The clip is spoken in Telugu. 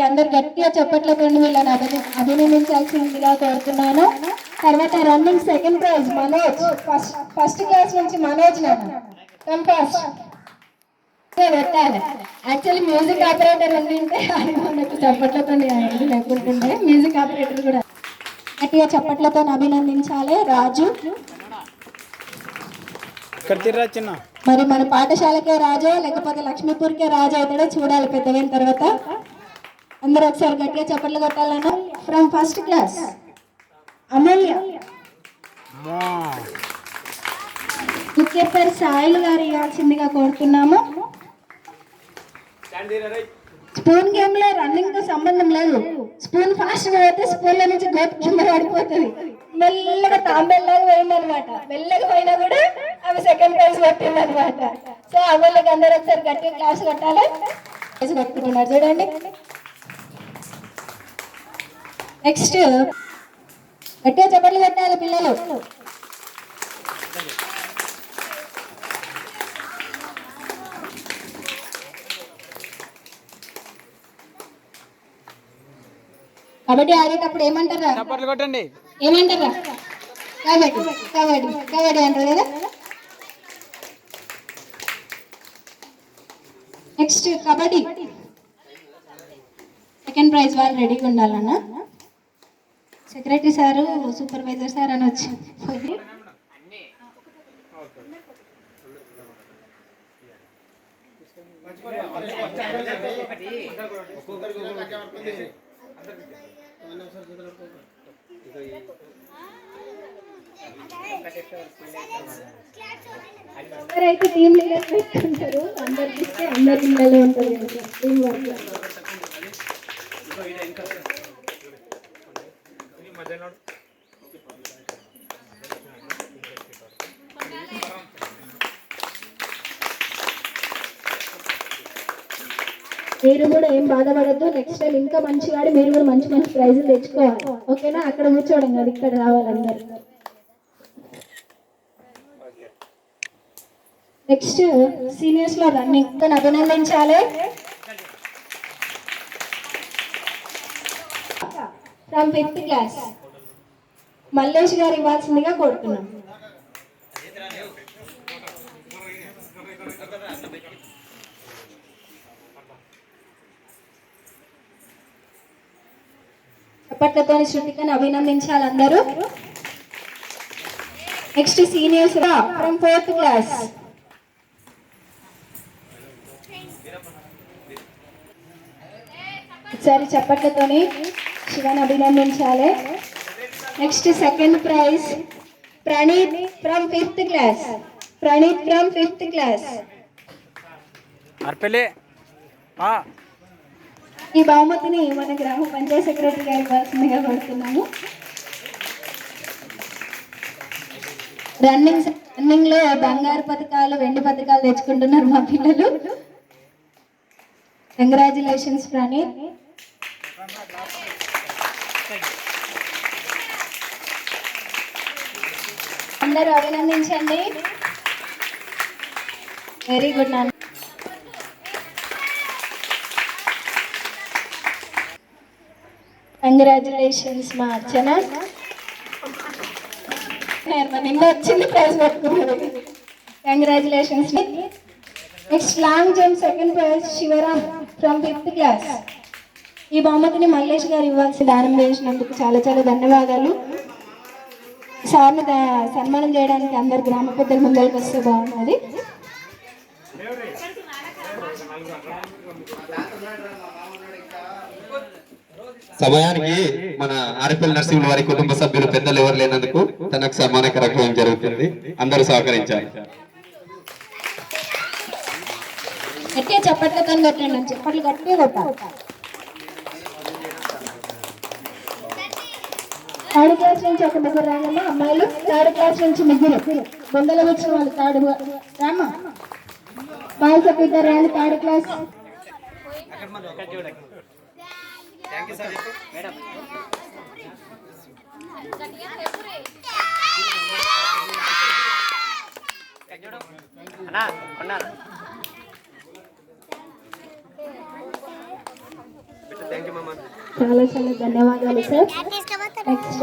అందరు గట్టిగా చప్పట్లతో వీళ్ళని అభినందించాల్సిందిగా కోరుతున్నాను. తర్వాత running second prize Manoj, first class నుంచి మనోజ్ పెట్టాలి. యాక్చువల్లీ మ్యూజిక్ ఆపరేటర్ ఉండింటే అది మనకు చప్పట్లతో లేకుంటుండే. మ్యూజిక్ ఆపరేటర్ కూడా గట్టిగా చప్పట్లతో అభినందించాలి. రాజు మరి మన పాఠశాలకే రాజా లేకపోతే లక్ష్మీపూర్కే రాజా అవుతాడో చూడాలి పెద్దగైన తర్వాత. అందరూ ఒకసారి గట్టిగా చప్పట్లు కొట్టాలన్నా. From first class Amulya. ముఖ్యపేరు సాయిల్ గారు ఇవ్వాల్సిందిగా కోరుతున్నాము. స్పూన్ గేమ్ లో రన్నింగ్ తో సంబంధం లేదు. స్పూన్ ఫాస్ట్ గా పోతే స్పూన్ లో నుంచి గోపు కింద పడిపోతుంది. మెల్లగా తాంబెల్లాగా పోయిందనమాట. మెల్లగా పోయినా కూడా ఆమె సెకండ్ ప్రైజ్ కొట్టింది అనమాట. సో అమ్మాయిలకి అందరూ ఒకసారి గట్టిగా క్లాస్ కొట్టాలి. కొట్టుకున్నారు చూడండి. నెక్స్ట్ గట్టిగా చప్పట్లు కొట్టాలి పిల్లలు. కబడ్డీ ఆడేటప్పుడు ఏమంటారా? ఏమంటారా? కబడ్డీ కబడ్డీ కబడ్డీ అంటారు కదా. నెక్స్ట్ కబడ్డీ సెకండ్ ప్రైజ్ వాళ్ళు రెడీగా ఉండాలన్నా. సెక్రటరీ సారు సూపర్వైజర్ సార్ అని వచ్చి అందరైతే టీమ్ లీడర్ పెట్టుకుంటారు. అందరికి ఇస్తే అందరి పిల్లలు ఉంటుంది టీం వర్క్. మీరు కూడా ఏం బాధపడద్దు. నెక్స్ట్ టైం ఇంకా మంచిగా ఆడి మీరు కూడా మంచి మంచి ప్రైజులు తెచ్చుకోవాలి. ఓకేనా? అక్కడ కూర్చోవడం కాదు, ఇక్కడ రావాలి అందరు. నెక్స్ట్ సీనియర్స్ లో రన్నింగ్ అభినందించాలి. ఫ్రమ్ 5th క్లాస్ మల్లేష్ గారు ఇవ్వాల్సిందిగా కోరుతున్నాం. చప్పట్లతో శృతికని అభినందించాలి అందరూ. Next seniors from 4th class ఒకసారి చప్పట్లతోని శివని అభినందించాలి. Next second prize Praneeth from 5th class. Praneeth from 5th class. ఈ బహుమతిని మన గ్రామ పంచాయత్ సెక్రటరీ గారి ఇవ్వాల్సిందిగా కోరుతున్నాము. రన్నింగ్ లో బంగారు పథకాలు, వెండి పథకాలు తెచ్చుకుంటున్నారు మా పిల్లలు. కంగ్రాచులేషన్స్ ప్రణీత్. అందరూ అభినందించండి. వెరీ గుడ్ నాన్న. కంగ్రాచులేషన్స్ మా అర్చన. నిన్న వచ్చింది ప్రైజ్ పట్టుకున్నారు. Congratulations. Next long jump second prize Shivaram from 5th class. ఈ బహుమతిని మల్లేష్ గారు ఇవ్వాల్సి దానం చేసినందుకు చాలా చాలా ధన్యవాదాలు. సార్ని సన్మానం చేయడానికి అందరు గ్రామ పెద్దల ముందరికి వస్తే బాగున్నది. సమయానికి మన ఆర్ఎఫ్ఎల్ నర్సింగ్ వారి కుటుంబ సభ్యులు పెద్దలు ఎవరు లేనందుకు తనకు సన్మాన కార్యక్రమం జరుగుతుంది. అందరూ సహకరించాలి. గట్టిగా చప్పట్లతో కొట్టండి, చప్పట్లు గట్టిగా కొట్టాలి. థర్డ్ క్లాస్ నుంచి ఒక ముగ్గురు రాగలమా అమ్మాయిలు? థర్డ్ క్లాస్ నుంచి ముగ్గురు బొందలు వచ్చిన వాళ్ళు థర్డ్ రామా బాయ్స్ ఒక ఇద్దరు రాని థర్డ్ క్లాస్. చాలా చాలా ధన్యవాదాలు సార్. నెక్స్ట్